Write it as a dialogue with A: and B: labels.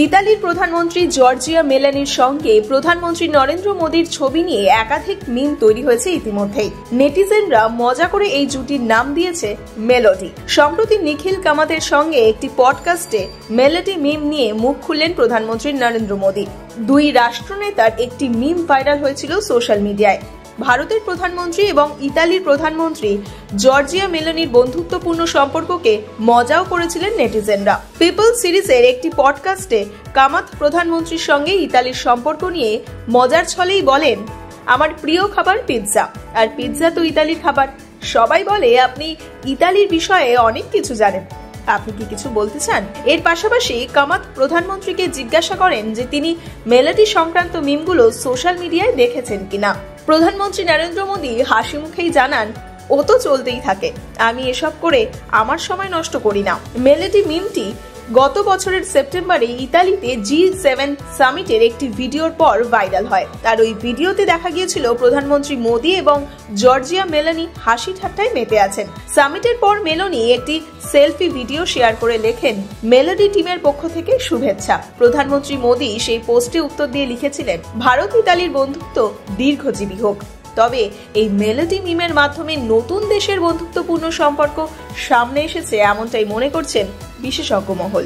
A: ইতালির প্রধানমন্ত্রী জর্জিয়া মেলানির সঙ্গে প্রধানমন্ত্রী নরেন্দ্র মোদীর ছবি নিয়ে একাধিক মিম তৈরি হয়েছে ইতিমধ্যেই। নেটিজেনরা মজা করে এই জুটির নাম দিয়েছে মেলোডি। সম্প্রতি নিখিল কামাতের সঙ্গে একটি পডকাস্টে মেলোডি মিম নিয়ে মুখ খুললেন প্রধানমন্ত্রী নরেন্দ্র মোদী। দুই রাষ্ট্রনেতার একটি মিম ভাইরাল হয়েছিল সোশ্যাল মিডিয়ায়। ভারতের প্রধানমন্ত্রী এবং ইতালির প্রধানমন্ত্রী জর্জিয়া মেলানির বন্ধুত্বপূর্ণ সম্পর্ককে মজাও করেছিলেন নেটিজেনরা। পিপল সিরিজের একটি পডকাস্টে কামাত প্রধানমন্ত্রীর সঙ্গে ইতালির সম্পর্ক নিয়ে মজার ছলেই বলেন, আমার প্রিয় খাবার পিৎজা, আর পিৎজা তো ইতালির খাবার। সবাই বলে আপনি ইতালির বিষয়ে অনেক কিছু জানেন, আপনি কি কিছু বলতে চান? এর পাশাপাশি কামাত প্রধানমন্ত্রীকে জিজ্ঞাসা করেন যে তিনি মেলোডি সংক্রান্ত মিমগুলো সোশ্যাল মিডিয়ায় দেখেছেন কিনা। প্রধানমন্ত্রী নরেন্দ্র মোদী হাসি মুখেই জানান, ও তো চলতেই থাকে, আমি এসব করে আমার সময় নষ্ট করি না। মেলোডি মিমটি গত বছরের সেপ্টেম্বরে ইতালিতে G7 সামিটের একটি ভিডিওর পর ভাইরাল হয়। আর ওই ভিডিওতে দেখা গিয়েছিল প্রধানমন্ত্রী মোদী এবং জর্জিয়া মেলানি হাসি ঠাট্টায় মেতে আছেন। সামিটের পর মেলানি একটি সেলফি ভিডিও শেয়ার করে লেখেন, মেলোডি টিমের পক্ষ থেকে শুভেচ্ছা। প্রধানমন্ত্রী মোদী সেই পোস্টে উত্তর দিয়ে লিখেছিলেন, ভারত ইতালির বন্ধুত্ব দীর্ঘজীবী হোক। তবে এই মেলোডি মিমের মাধ্যমে নতুন দেশের বন্ধুত্বপূর্ণ সম্পর্ক সামনে এসেছে এমনটাই মনে করছেন বিশেষজ্ঞ মহল।